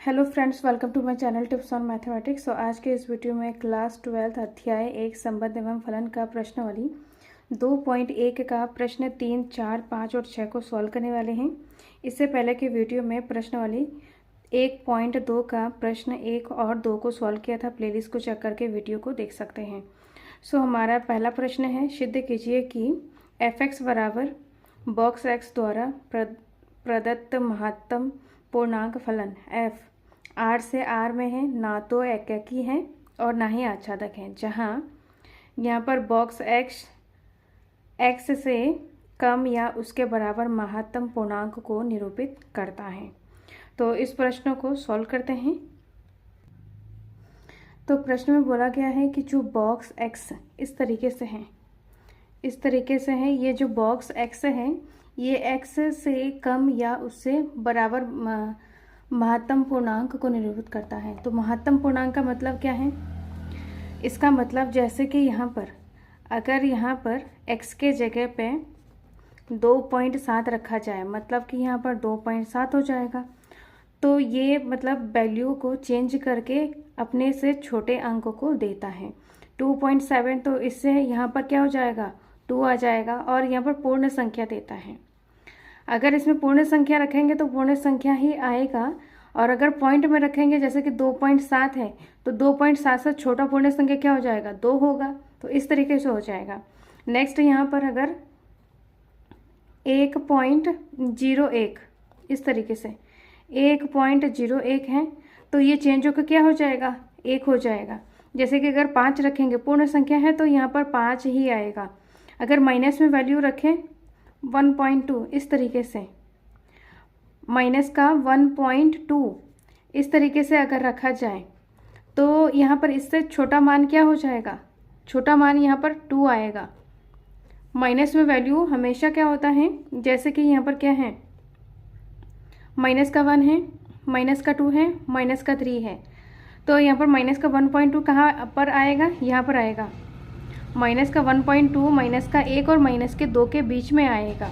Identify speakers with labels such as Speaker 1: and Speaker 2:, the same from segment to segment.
Speaker 1: Hello friends, welcome to my channel tips on mathematics. तो आज के इस वीडियो में क्लास 12 अध्याय 1 संबंध एवं फलन का प्रश्नावली 2.1 का प्रश्न 3, 4, 5 और 6 को सॉल्व करने वाले हैं। इससे पहले के वीडियो में प्रश्नावली 1.2 का प्रश्न 1 और 2 को सॉल्व किया था। प्लेलिस्ट को चेक करके वीडियो को देख सकते हैं। हमारा पहला प्रश्न है, सिद्ध कीजिए कि f(x) बराबर बॉक्स x द्वारा प्रदत्त महत्तम पूर्णांक फलन f R से R में है, ना तो एकैकी है और ना ही आच्छादक है, जहाँ यहाँ पर बॉक्स x से कम या उसके बराबर महत्तम पूर्णांक को निरूपित करता है। तो इस प्रश्न को सॉल्व करते हैं। तो प्रश्न में बोला गया है कि जो बॉक्स x इस तरीके से है, ये जो बॉक्स x है ये x से कम या उससे बराबर महत्तम पूर्णांक को निरूपित करता है। तो महत्तम पूर्णांक का मतलब क्या है? इसका मतलब जैसे कि यहाँ पर अगर यहाँ पर x के जगह पे 2.7 रखा जाए, मतलब कि यहाँ पर 2.7 हो जाएगा। तो ये मतलब वैल्यू को चेंज करके अपने से छोटे अंक को देता है। 2.7 तो इससे यहाँ पर क्या हो जाएगा, 2 आ जाएगा और यहाँ पर पूर्ण संख्या देता है। अगर इसमें पूर्ण संख्या रखेंगे तो पूर्ण संख्या ही आएगा, और अगर पॉइंट में रखेंगे जैसे कि 2.7 है तो 2.7 से छोटा पूर्ण संख्या क्या हो जाएगा, 2 होगा। तो इस तरीके से हो जाएगा। नेक्स्ट यहाँ पर अगर 1.01 इस तरीके से 1.01 है तो ये चेंज होकर क्या हो जाएगा, 1 हो जाएगा। जैसे कि अगर 5 रखेंगे, पूर्ण संख्या है तो यहाँ पर 5 ही आएगा। अगर माइनस में वैल्यू रखें 1.2 इस तरीके से, माइनस का 1.2 इस तरीके से अगर रखा जाए तो यहाँ पर इससे छोटा मान क्या हो जाएगा, छोटा मान यहाँ पर 2 आएगा। माइनस में वैल्यू हमेशा क्या होता है, जैसे कि यहाँ पर क्या है, माइनस का 1 है, माइनस का 2 है, माइनस का 3 है। तो यहाँ पर माइनस का 1.2 कहाँ पर आएगा, यहाँ पर आएगा। माइनस का 1.2 माइनस का 1 और माइनस के 2 के बीच में आएगा।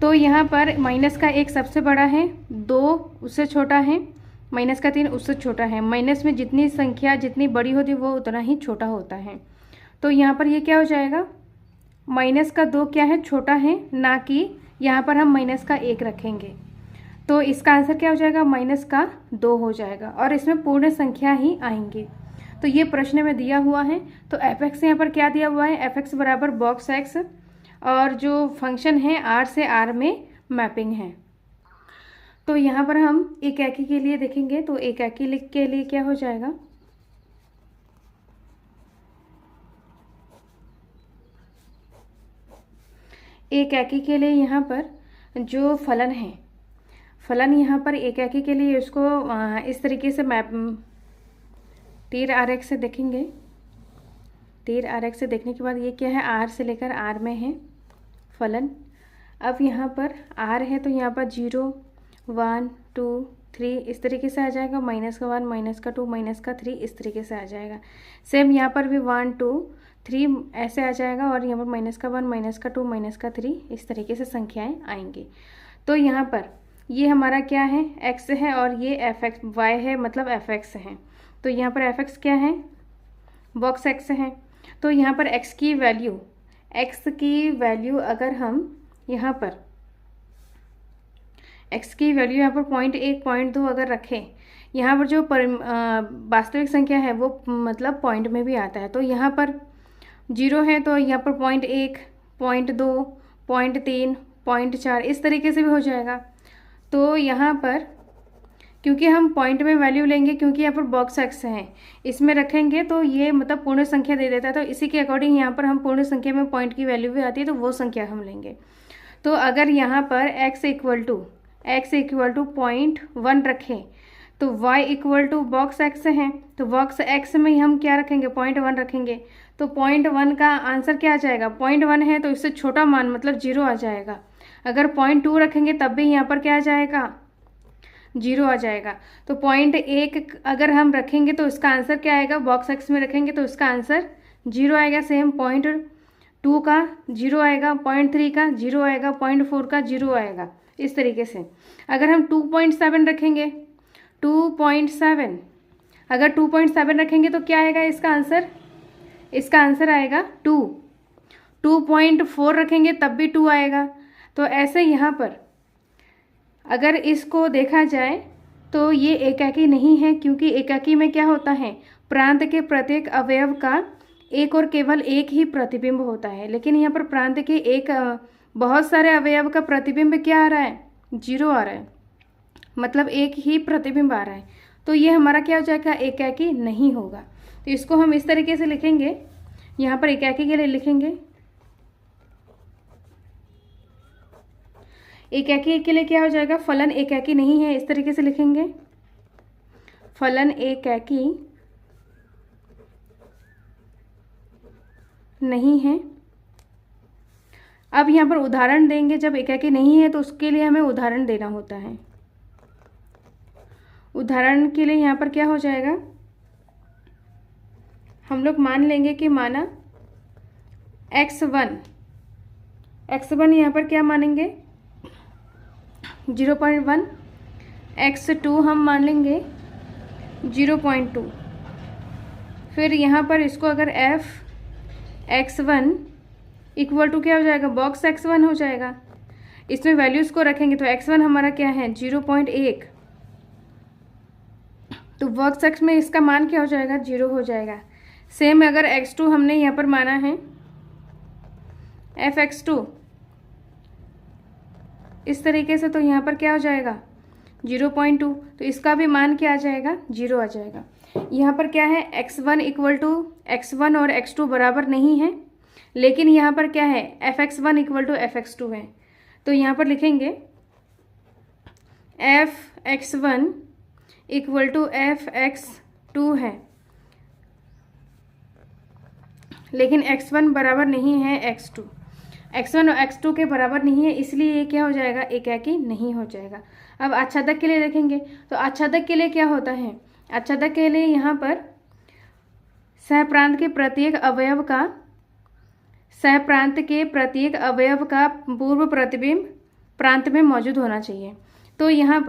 Speaker 1: तो यहाँ पर माइनस का 1 सबसे बड़ा है, 2 उससे छोटा है, माइनस का 3 उससे छोटा है। माइनस में जितनी संख्या जितनी बड़ी होती है वो उतना ही छोटा होता है। तो यहाँ पर ये क्या हो जाएगा, माइनस का 2 क्या है, छोटा है, ना कि यहाँ पर हम माइनस का 1 रखेंगे। तो इसका आंसर क्या हो जाएगा, माइनस का 2 हो जाएगा और इसमें पूर्ण संख्या ही आएंगी। तो ये प्रश्न में दिया हुआ है। तो f(x) यहाँ पर क्या दिया हुआ है, f(x) बराबर बॉक्स x और जो फंक्शन है R से R में मैपिंग है। तो यहाँ पर हम एकाकी के लिए देखेंगे। तो एकाकी के लिए क्या हो जाएगा, एकाकी के लिए यहाँ पर जो फलन है, फलन यहाँ पर एकाकी के लिए इसको इस तरीके से तीर आरेख से देखेंगे। तीर आरेख से देखने के बाद ये क्या है, R से लेकर R में है फलन। अब यहाँ पर R है तो यहाँ पर 0, 1, 2, 3 इस तरीके से आ जाएगा। माइनस का 1, माइनस का 2, माइनस का 3 इस तरीके से आ जाएगा। सेम यहाँ पर भी 1, 2, 3 ऐसे आ जाएगा और यहाँ पर माइनस का 1, माइनस का 2, माइनस का 3 इस तरीके से संख्याएँ आएंगी। तो यहाँ पर ये हमारा क्या है, x है और ये f(x) y है, मतलब f(x) है। तो यहाँ पर f(x) क्या है, बॉक्स x है। तो यहाँ पर x की वैल्यू अगर हम यहाँ पर x की वैल्यू यहाँ पर 0.1, 0.2 अगर रखें, यहाँ पर जो वास्तविक संख्या है वो मतलब पॉइंट में भी आता है। तो यहाँ पर 0 है तो यहाँ पर 0.1, 0.2, 0.3, 0.4 इस तरीके से भी हो जाएगा। तो यहाँ पर क्योंकि हम पॉइंट में वैल्यू लेंगे, क्योंकि यहाँ पर बॉक्स x है, इसमें रखेंगे तो ये मतलब पूर्ण संख्या दे देता है। तो इसी के अकॉर्डिंग यहाँ पर हम पूर्ण संख्या में पॉइंट की वैल्यू भी आती है तो वो संख्या हम लेंगे। तो अगर यहाँ पर x इक्वल टू 0.1 रखें तो y equal to box x है, तो बॉक्स x में हम क्या रखेंगे, 0.1 रखेंगे। तो 0.1 का आंसर क्या आ जाएगा, 0.1 है तो इससे छोटा मान मतलब 0 आ जाएगा। अगर 0.2 रखेंगे तब भी यहाँ पर क्या आ जाएगा, 0 आ जाएगा। तो 0.1 अगर हम रखेंगे तो इसका आंसर क्या आएगा, बॉक्स x में रखेंगे तो इसका आंसर 0 आएगा। सेम 0.2 का 0 आएगा, 0.3 का 0 आएगा, 0.4 का 0 आएगा। इस तरीके से अगर हम 2.7 रखेंगे 2.7। अगर 2.7 रखेंगे तो क्या आएगा इसका आंसर? इसका आंसर आएगा 2। 2.4 रखेंगे तब भी 2 आएगा। तो ऐसे यहाँ पर अगर इसको देखा जाए तो ये एकाकी नहीं है, क्योंकि एकाकी में क्या होता है, प्रांत के प्रत्येक अवयव का एक और केवल एक ही प्रतिबिंब होता है। लेकिन यहाँ पर प्रांत के एक बहुत सारे अवयव का प्रतिबिंब क्या आ रहा है? 0 आ रहा है, मतलब एक ही प्रतिबिंब आ रहा है। तो ये हमारा क्या हो जाएगा? एकाकी नहीं होगा। तो इसको हम इस तरीके से लिखेंगे, यहाँ पर एकाकी के लिए लिखेंगे, एकाकी के लिए क्या हो जाएगा? फलन एकाकी नहीं है, इस तरीके से लिखेंगे, फलन एकाकी नहीं है। अब यहाँ पर उदाहरण देंगे, जब एकाकी नहीं है तो उसके लिए हमें उदाहरण देना होता है। उदाहरण के लिए यहाँ पर क्या हो जाएगा, हम लोग मान लेंगे कि माना x1 यहाँ पर क्या मानेंगे? 0.1, x2 हम मान लेंगे 0.2। फिर यहाँ पर इसको अगर f(x1) इक्वल टू क्या हो जाएगा? बॉक्स x1 हो जाएगा। इसमें वैल्यूज़ को रखेंगे तो x1 हमारा क्या है? 0.1। तो बॉक्स x में इसका मान क्या हो जाएगा? 0 हो जाएगा। सेम अगर x2 हमने यहाँ पर माना है f(x2) इस तरीके से, तो यहाँ पर क्या हो जाएगा? 0.2। तो इसका भी मान क्या आ जाएगा? 0 आ जाएगा। यहाँ पर क्या है? x1 इक्वल टू x1 और x2 बराबर नहीं है, लेकिन यहाँ पर क्या है? f(x1) इक्वल टू f(x2) है। तो यहाँ पर लिखेंगे f(x1) इक्वल टू f(x2) है, लेकिन x1 बराबर नहीं है x2। x1 और x2 के बराबर नहीं है, इसलिए ये क्या हो जाएगा? एकाकी नहीं हो जाएगा। अब आच्छादक के लिए देखेंगे, तो आच्छादक के लिए क्या होता है? आच्छादक के लिए यहाँ पर सहप्रांत के प्रत्येक अवयव का पूर्व प्रतिबिंब प्रांत में मौजूद होना चाहिए। तो यहाँ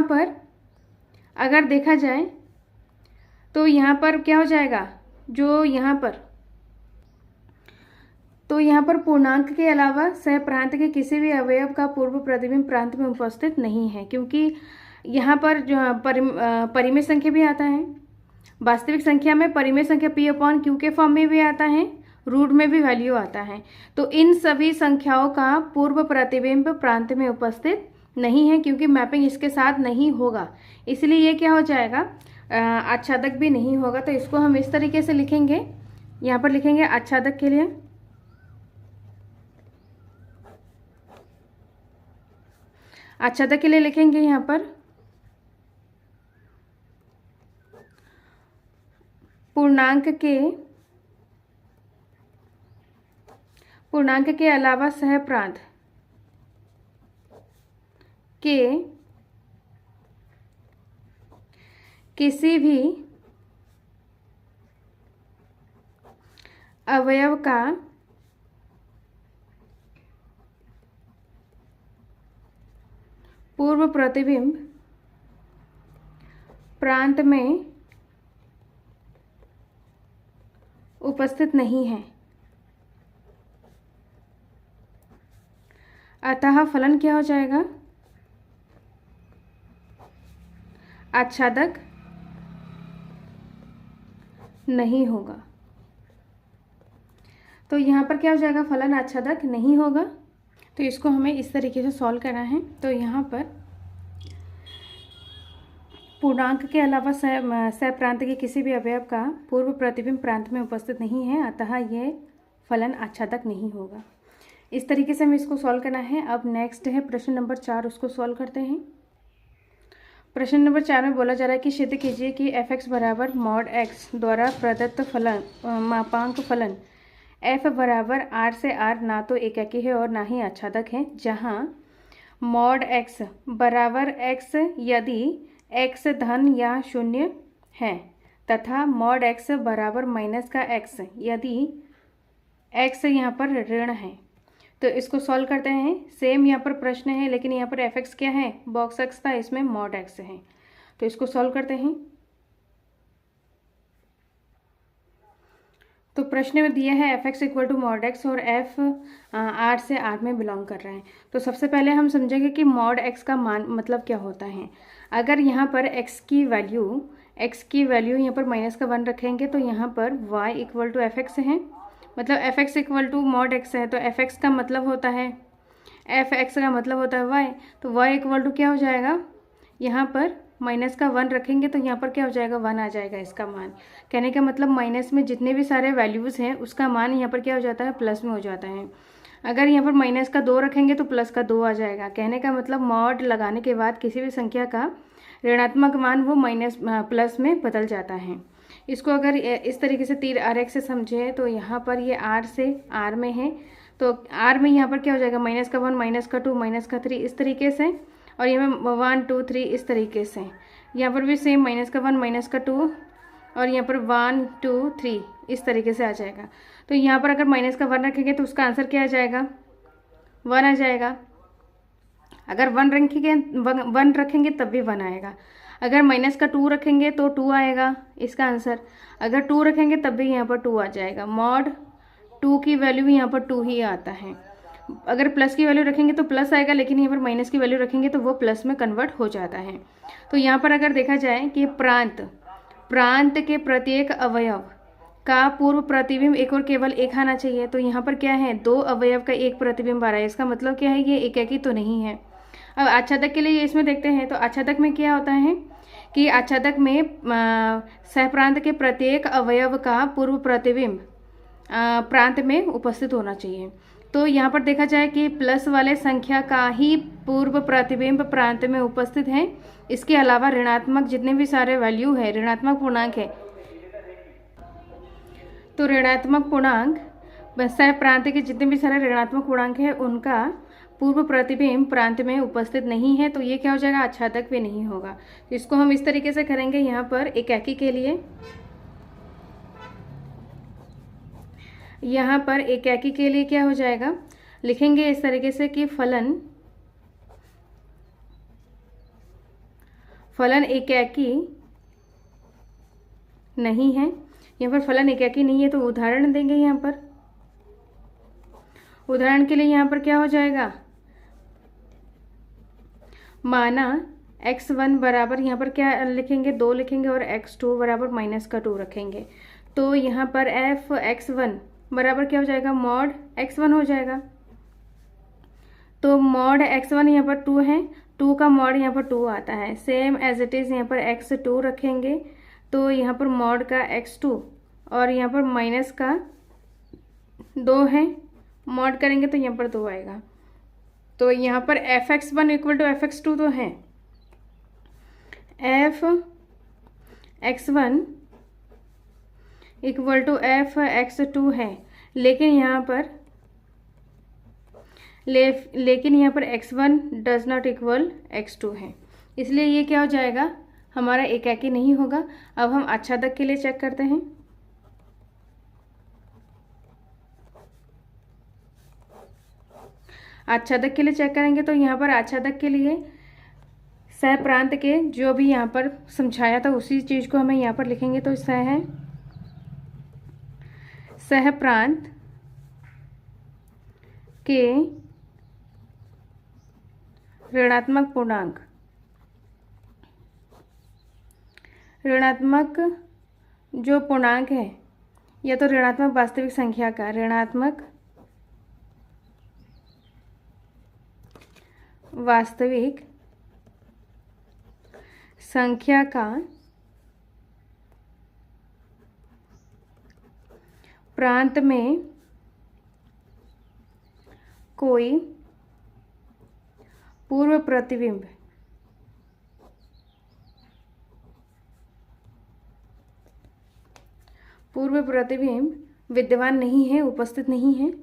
Speaker 1: पर अगर देखा जाए तो यहाँ पर क्या हो जाएगा? तो यहाँ पर पूर्णांक के अलावा सहप्रांत के किसी भी अवयव का पूर्व प्रतिबिंब प्रांत में उपस्थित नहीं है, क्योंकि यहाँ पर जो परिमेय संख्या भी आता है, वास्तविक संख्या में परिमेय संख्या p/q के फॉर्म में भी आता है, रूट में भी वैल्यू आता है। तो इन सभी संख्याओं का पूर्व प्रतिबिंब प्रांत में उपस्थित नहीं है, क्योंकि मैपिंग इसके साथ नहीं होगा, इसलिए ये क्या हो जाएगा? आच्छादक भी नहीं होगा। तो इसको हम इस तरीके से लिखेंगे, यहाँ पर लिखेंगे आच्छादक के लिए, आच्छादक के लिए लिखेंगे यहाँ पर पूर्णांक के अलावा सहप्रांत के किसी भी अवयव का पूर्व प्रतिबिंब प्रांत में उपस्थित नहीं है। अतः फलन क्या हो जाएगा? आच्छादक नहीं होगा। तो यहाँ पर क्या हो जाएगा? फलन आच्छादक नहीं होगा। तो इसको हमें इस तरीके से सॉल्व करना है। तो यहाँ पर पूर्णांक के अलावा सहप्रांत के किसी भी अवयव का पूर्व प्रतिबिंब प्रांत में उपस्थित नहीं है, अतः यह फलन आच्छादक नहीं होगा। इस तरीके से हमें इसको सॉल्व करना है। अब नेक्स्ट है प्रश्न नंबर 4, उसको सॉल्व करते हैं। प्रश्न नंबर 4 में बोला जा रहा है कि सिद्ध कीजिए कि f(x) बराबर mod x द्वारा प्रदत्त फलन मापांक फलन f बराबर r से r ना तो एकाकी है और ना ही आच्छादक है, जहाँ mod x बराबर x यदि x धन या शून्य है, तथा mod x बराबर माइनस का x यदि x यहाँ पर ऋण है। तो तो इसको सॉल्व करते हैं। सेम यहाँ पर प्रश्न है, लेकिन यहाँ पर एफ एक्स क्या है, बॉक्स एक्स था, इसमें मॉड एक्स है। तो इसको सॉल्व करते हैं। तो प्रश्न में दिया है f x equal to mod x और एफ आर से आर में बिलोंग कर रहा है। तो सबसे पहले हम समझेंगे कि मॉड एक्स का मान मतलब क्या होता है। अगर यहाँ पर एक्स की वैल्यू यहाँ पर -1 रखेंगे तो यहाँ पर y equal to f x है, मतलब f x equal to mod x है। तो एफ एक्स का मतलब होता है y, तो y इक्वल टू क्या हो जाएगा, यहाँ पर -1 रखेंगे तो यहाँ पर क्या हो जाएगा, 1 आ जाएगा इसका मान। कहने का मतलब माइनस में जितने भी सारे वैल्यूज़ हैं उसका मान यहाँ पर क्या हो जाता है, प्लस में हो जाता है। अगर यहाँ पर -2 रखेंगे तो +2 आ जाएगा। कहने का मतलब मॉड लगाने के बाद किसी भी संख्या का ऋणात्मक मान वो प्लस में बदल जाता है। इसको अगर इस तरीके से तीर आरेख से समझे तो यहाँ पर ये R से R में है, तो R में यहाँ पर क्या हो जाएगा, -1 -2 -3 इस तरीके से, और यहाँ पर 1 2 3 इस तरीके से। यहाँ पर भी सेम -1 -2 और यहाँ पर 1 2 3 इस तरीके से आ जाएगा। तो यहाँ पर अगर -1 रखेंगे तो उसका आंसर क्या आ जाएगा, 1 आ जाएगा। अगर 1 रखेंगे तब भी 1 आएगा। अगर -2 रखेंगे तो 2 आएगा इसका आंसर। अगर 2 रखेंगे तब भी यहाँ पर 2 आ जाएगा। मॉड 2 की वैल्यू यहाँ पर 2 ही आता है। अगर प्लस की वैल्यू रखेंगे तो प्लस आएगा, लेकिन यहाँ पर माइनस की वैल्यू रखेंगे तो वो प्लस में कन्वर्ट हो जाता है। तो यहाँ पर अगर देखा जाए कि प्रांत के प्रत्येक अवयव का पूर्व प्रतिबिंब एक और केवल एक आना चाहिए। तो यहाँ पर क्या है, 2 अवयव का एक प्रतिबिंब आ रहा है, इसका मतलब क्या है, ये एकाकी तो नहीं है। अब आच्छादक के लिए इसमें देखते हैं। तो आच्छादक में क्या होता है कि आच्छादक में सहप्रांत के प्रत्येक अवयव का पूर्व प्रतिबिंब प्रांत में उपस्थित होना चाहिए। तो यहाँ पर देखा जाए कि प्लस वाले संख्या का ही पूर्व प्रतिबिंब प्रांत में उपस्थित है। इसके अलावा ऋणात्मक जितने भी सारे वैल्यू है, ऋणात्मक पूर्णांक है, तो ऋणात्मक पूर्णांक सह प्रांत के जितने भी सारे ऋणात्मक पूर्णांक है उनका पूर्व प्रतिबिंब प्रांत में उपस्थित नहीं है। तो ये क्या हो जाएगा, आच्छादक भी नहीं होगा। तो इसको हम इस तरीके से करेंगे। यहाँ पर एकाकी के लिए, यहाँ पर एकाकी के लिए क्या हो जाएगा, लिखेंगे इस तरीके से कि फलन एकाकी नहीं है। यहाँ पर फलन एकाकी नहीं है तो उदाहरण देंगे। यहाँ पर उदाहरण के लिए यहाँ पर क्या हो जाएगा, माना x1 बराबर, यहाँ पर क्या लिखेंगे, 2 लिखेंगे और x2 बराबर -2 रखेंगे। तो यहाँ पर f(x1) बराबर क्या हो जाएगा, मॉड x1 हो जाएगा। तो मॉड x1 यहाँ पर 2 है, 2 का मॉड यहाँ पर 2 आता है। सेम एज इट इज़ यहाँ पर x2 रखेंगे तो यहाँ पर मॉड का x2 और यहाँ पर माइनस का 2 है, मॉड करेंगे तो यहाँ पर 2 आएगा। तो यहाँ पर f(x1) इक्वल टू f(x2) तो है, f(x1) इक्वल टू f(x2) है, लेकिन यहाँ पर x1 does not equal x2 है, इसलिए ये क्या हो जाएगा, हमारा एकाकी नहीं होगा। अब हम आच्छादक के लिए चेक करते हैं। आच्छादक के लिए चेक करेंगे तो यहाँ पर आच्छादक के लिए सहप्रांत के जो भी यहाँ पर समझाया था उसी चीज़ को हमें यहाँ पर लिखेंगे। तो सहप्रांत के ऋणात्मक पूर्णांक, ऋणात्मक जो पूर्णांक है या तो ऋणात्मक वास्तविक संख्या का, ऋणात्मक वास्तविक संख्या का प्रांत में कोई पूर्व प्रतिबिंब विद्यमान नहीं है, उपस्थित नहीं है।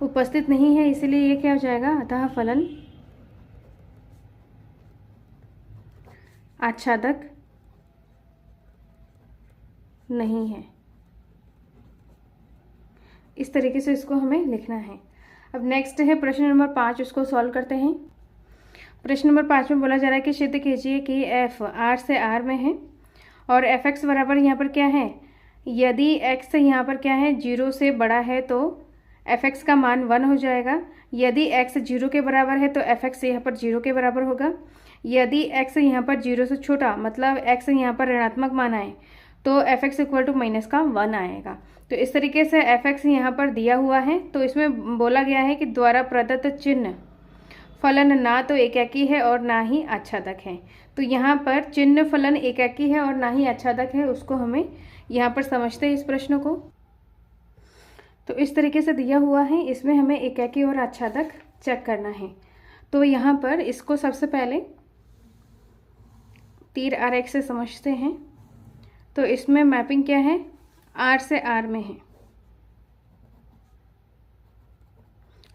Speaker 1: उपस्थित नहीं है, इसलिए ये क्या हो जाएगा, अतः फलन आच्छादक नहीं है। इस तरीके से इसको हमें लिखना है। अब नेक्स्ट है प्रश्न नंबर 5, उसको सॉल्व करते हैं। प्रश्न नंबर 5 में बोला जा रहा है कि सिद्ध कीजिए कि f R से R में है और fx बराबर यहाँ पर क्या है, यदि x यहाँ पर क्या है 0 से बड़ा है तो fx का मान 1 हो जाएगा। यदि x 0 के बराबर है तो fx यहाँ पर 0 के बराबर होगा। यदि x यहाँ पर 0 से छोटा मतलब x यहाँ पर ऋणात्मक मान आए तो fx इक्वल टू माइनस का 1 आएगा। तो इस तरीके से fx यहाँ पर दिया हुआ है। तो इसमें बोला गया है कि द्वारा प्रदत्त चिन्ह फलन ना तो एकाकी है और ना ही आच्छादक है। तो यहाँ पर चिन्ह फलन एकाकी है और ना ही आच्छादक है, उसको हमें यहाँ पर समझते हैं इस प्रश्न को। तो इस तरीके से दिया हुआ है, इसमें हमें एकाकी और आच्छादक चेक करना है। तो यहाँ पर इसको सबसे पहले तीर आरेख से समझते हैं। तो इसमें मैपिंग क्या है, R से R में है,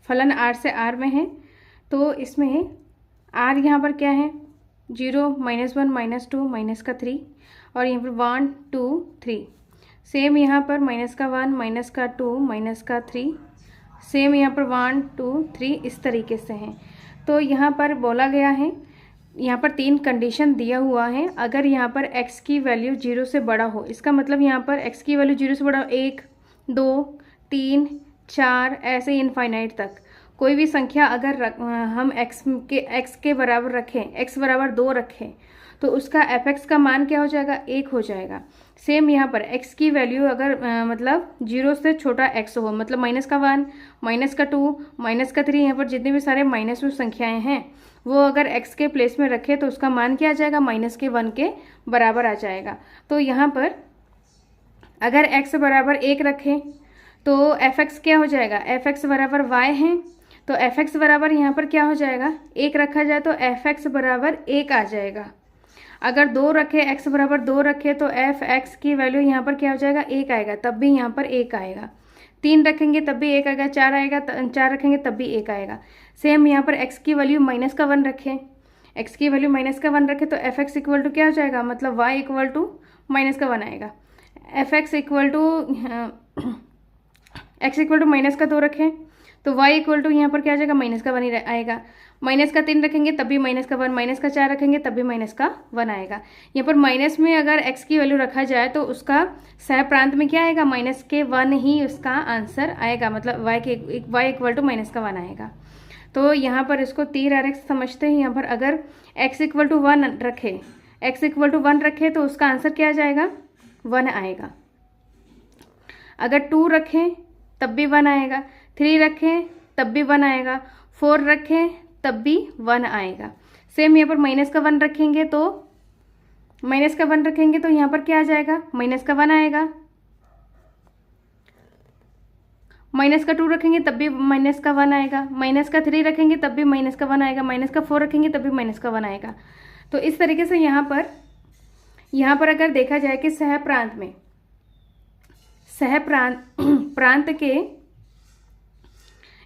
Speaker 1: फलन R से R में है। तो इसमें R यहाँ पर क्या है 0, -1, -2, माइनस का 3 और यहाँ पर 1, 2, 3। सेम यहाँ पर -1, -2, माइनस का 3। सेम यहाँ पर 1, 2, 3 इस तरीके से हैं। तो यहाँ पर बोला गया है, यहाँ पर 3 कंडीशन दिया हुआ है। अगर यहाँ पर x की वैल्यू 0 से बड़ा हो, इसका मतलब यहाँ पर x की वैल्यू 0 से बड़ा हो 1, 2, 3, 4 ऐसे इनफाइनाइट तक कोई भी संख्या अगर हम x के बराबर रखें, x बराबर 2 रखें तो उसका fx का मान क्या हो जाएगा, 1 हो जाएगा। सेम यहाँ पर x की वैल्यू अगर मतलब 0 से छोटा x हो, मतलब -1, -2, -3, यहाँ पर जितने भी सारे माइनस में संख्याएं हैं वो अगर x के प्लेस में रखें तो उसका मान क्या आ जाएगा, -1 के बराबर आ जाएगा। तो यहाँ पर अगर x बराबर 1 रखें तो fx क्या हो जाएगा, fx बराबर y है। तो fx बराबर यहाँ पर क्या हो जाएगा, 1 रखा जाए तो fx बराबर 1 आ जाएगा। अगर 2 रखे, x बराबर 2 रखे तो fx की वैल्यू यहाँ पर क्या हो जाएगा, 1 आएगा, तब भी यहाँ पर 1 आएगा। 3 रखेंगे तब भी 1 आएगा, 4 आएगा, 4 रखेंगे तब भी 1 आएगा। सेम यहाँ पर x की वैल्यू -1 रखें, x की वैल्यू -1 रखें तो fx इक्वल टू क्या हो जाएगा, मतलब y इक्वल टू -1 आएगा। fx equal to x equal to -2 रखें तो y इक्वल टू यहाँ पर क्या आ जाएगा, -1 ही आएगा। -3 रखेंगे तब भी -1, -4 रखेंगे तब भी -1 आएगा। यहाँ पर माइनस में अगर x की वैल्यू रखा जाए तो उसका सह प्रांत में क्या आएगा, -1 ही उसका आंसर आएगा, मतलब y इक्वल टू -1 आएगा। तो यहाँ पर इसको तीर आरेख समझते हैं। यहाँ पर अगर x इक्वल टू 1 रखे, x इक्वल टू 1 रखे तो उसका आंसर क्या आ जाएगा, 1 आएगा। अगर 2 रखें तब भी 1 आएगा, 3 रखें तब भी 1 आएगा, 4 रखें तब भी 1 आएगा। सेम यहाँ पर -1 रखेंगे तो यहाँ पर क्या आ जाएगा, -1 आएगा। -2 रखेंगे तब भी -1 आएगा, -3 रखेंगे तब भी -1 आएगा, -4 रखेंगे तब भी -1 आएगा। तो इस तरीके से यहाँ पर अगर देखा जाए कि प्रांत के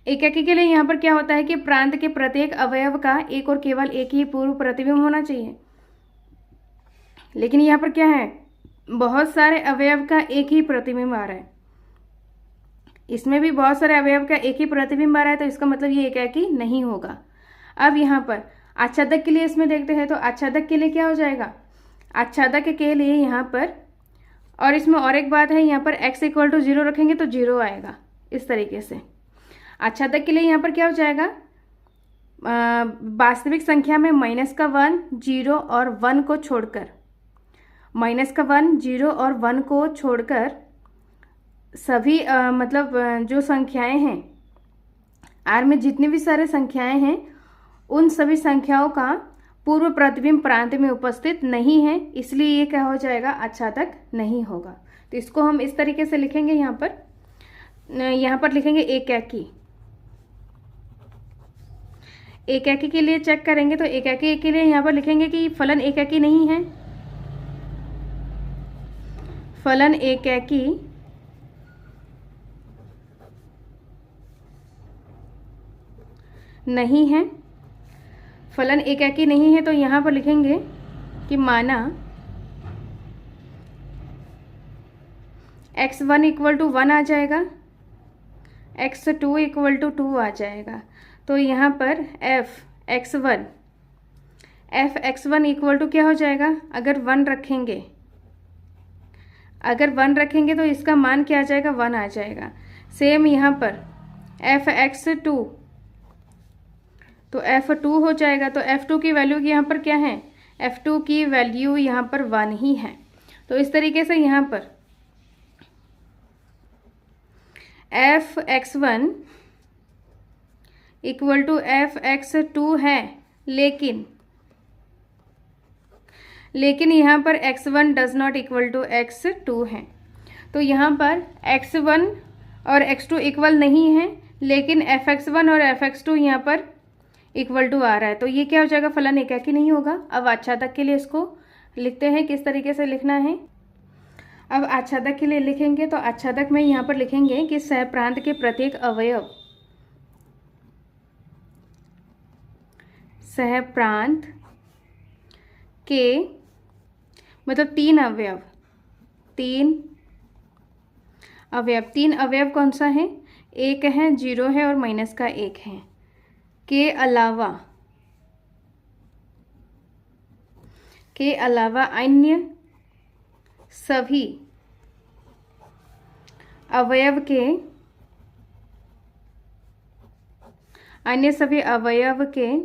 Speaker 1: एकाकी के लिए यहाँ पर क्या होता है कि प्रांत के प्रत्येक अवयव का एक और केवल एक ही पूर्व प्रतिबिंब होना चाहिए। लेकिन यहाँ पर क्या है, बहुत सारे अवयव का एक ही प्रतिबिंब आ रहा है, इसमें भी बहुत सारे अवयव का एक ही प्रतिबिंब आ रहा है, तो इसका मतलब ये एकाकी नहीं होगा। अब यहाँ पर आच्छादक के लिए इसमें देखते हैं, तो आच्छादक के लिए क्या हो जाएगा, आच्छादक के लिए यहाँ पर, और इसमें और एक बात है, यहाँ पर x इक्वल टू 0 रखेंगे तो 0 आएगा। इस तरीके से आच्छादक के लिए यहाँ पर क्या हो जाएगा, वास्तविक संख्या में -1, 0 और 1 को छोड़कर, -1, 0 और 1 को छोड़कर सभी मतलब जो संख्याएं हैं R में, जितनी भी सारे संख्याएं हैं उन सभी संख्याओं का पूर्व प्रतिबिंब प्रांत में उपस्थित नहीं है, इसलिए ये क्या हो जाएगा, आच्छादक नहीं होगा। तो इसको हम इस तरीके से लिखेंगे। यहाँ पर लिखेंगे एकाकी के लिए चेक करेंगे तो एकाकी के लिए यहाँ पर लिखेंगे कि फलन एकाकी नहीं है, फलन एकाकी नहीं है, फलन एकाकी नहीं है। तो यहाँ पर लिखेंगे कि माना x1 इक्वल टू 1 आ जाएगा, x2 इक्वल टू 2 आ जाएगा। तो यहाँ पर f x one equal to क्या हो जाएगा, अगर 1 रखेंगे तो इसका मान क्या आ जाएगा, 1 आ जाएगा। सेम यहाँ पर एफ एक्स टू, तो F2 हो जाएगा। तो F2 की वैल्यू यहाँ पर क्या है, F2 की वैल्यू यहाँ पर 1 ही है। तो इस तरीके से यहाँ पर f x one equal to f x two है, लेकिन यहाँ पर x1 does not equal to x2 है। तो यहाँ पर x1 और x2 इक्वल नहीं है, लेकिन fx1 और fx2 यहाँ पर इक्वल टू आ रहा है। तो ये क्या हो जाएगा, फलन एकाकी नहीं होगा। अब आच्छादक के लिए इसको लिखते हैं, किस तरीके से लिखना है। अब आच्छादक के लिए लिखेंगे तो आच्छादक में यहाँ पर लिखेंगे कि सहप्रांत के प्रत्येक अवयव, सहप्रांत के मतलब तीन अवयव कौन सा है, एक है, 0 है और माइनस का 1 है, के अलावा अन्य सभी अवयव के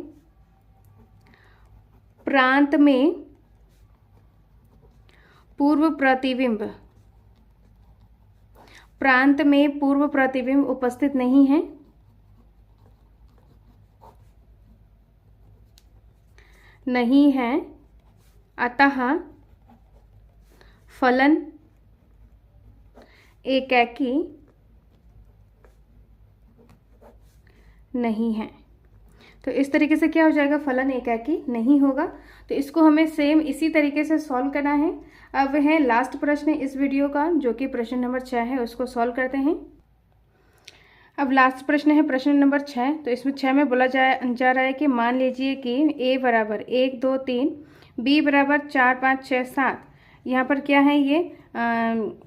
Speaker 1: प्रांत में पूर्व प्रतिबिंब उपस्थित नहीं है, अतः फलन एकाकी नहीं है। तो इस तरीके से क्या हो जाएगा, फलन एकाकी नहीं होगा। तो इसको हमें सेम इसी तरीके से सॉल्व करना है। अब है लास्ट प्रश्न इस वीडियो का, जो कि प्रश्न नंबर 6 है, उसको सॉल्व करते हैं। अब लास्ट प्रश्न है प्रश्न नंबर 6। तो इसमें 6 में बोला जा रहा है कि मान लीजिए कि a बराबर 1 2 3, b बराबर 4 5 6 7, यहाँ पर क्या है, ये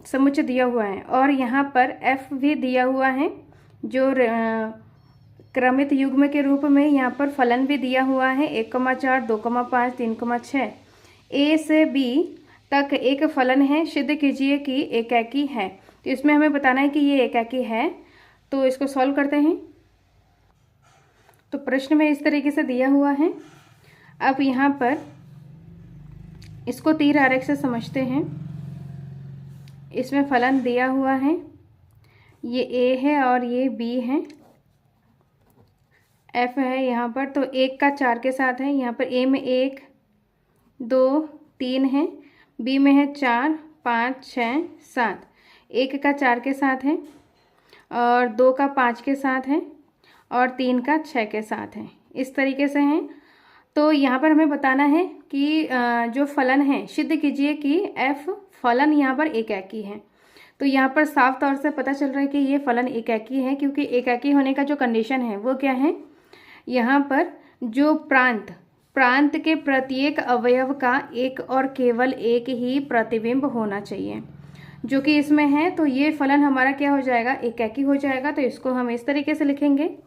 Speaker 1: समुच्चय दिया हुआ है, और यहाँ पर f भी दिया हुआ है, जो क्रमित युग्म के रूप में यहाँ पर फलन भी दिया हुआ है, 1,4 2,5 3,6। a से b तक एक फलन है, सिद्ध कीजिए कि एकाकी है। तो इसमें हमें बताना है कि ये एकाकी है। तो इसको सॉल्व करते हैं। तो प्रश्न में इस तरीके से दिया हुआ है। अब यहाँ पर इसको तीर आरेख से समझते हैं। इसमें फलन दिया हुआ है, ये a है और ये b है, f है यहाँ पर। तो 1 का 4 के साथ है, यहाँ पर a में 1 2 3 है, b में है 4 5 6 7, 1 का 4 के साथ है और 2 का 5 के साथ है और 3 का 6 के साथ है, इस तरीके से हैं। तो यहाँ पर हमें बताना है कि जो फलन है, सिद्ध कीजिए कि f फलन यहाँ पर एकाकी है। तो यहाँ पर साफ तौर से पता चल रहा है कि ये फलन एकाकी है, क्योंकि एकाकी होने का जो कंडीशन है वो क्या है, यहाँ पर जो प्रांत के प्रत्येक अवयव का एक और केवल एक ही प्रतिबिंब होना चाहिए, जो कि इसमें है। तो ये फलन हमारा क्या हो जाएगा, एकाकी हो जाएगा। तो इसको हम इस तरीके से लिखेंगे,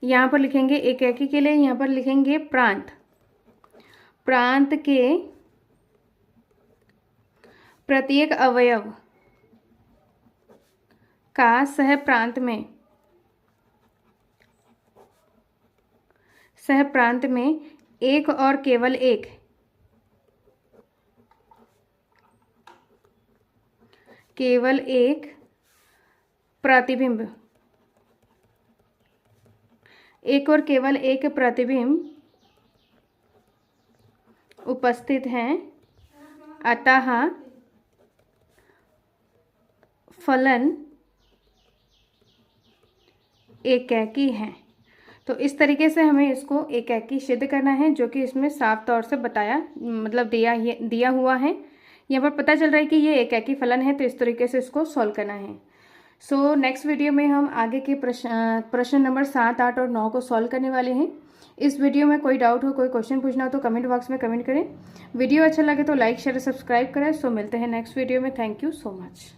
Speaker 1: यहाँ पर लिखेंगे एकाकी के लिए, यहाँ पर लिखेंगे प्रांत के प्रत्येक अवयव का सह प्रांत में एक और केवल एक प्रतिबिंब, उपस्थित है, अतः फलन एकाकी है। तो इस तरीके से हमें इसको एकाकी सिद्ध करना है, जो कि इसमें साफ तौर से बताया, मतलब दिया हुआ है। यहाँ पर पता चल रहा है कि ये एकाकी फलन है। तो इस तरीके से इसको सॉल्व करना है। सो नेक्स्ट वीडियो में हम आगे के प्रश्न नंबर 7 8 और 9 को सॉल्व करने वाले हैं। इस वीडियो में कोई डाउट हो, कोई क्वेश्चन पूछना हो तो कमेंट बॉक्स में कमेंट करें। वीडियो अच्छा लगे तो लाइक शेयर सब्सक्राइब करें। सो मिलते हैं नेक्स्ट वीडियो में। Thank you so much.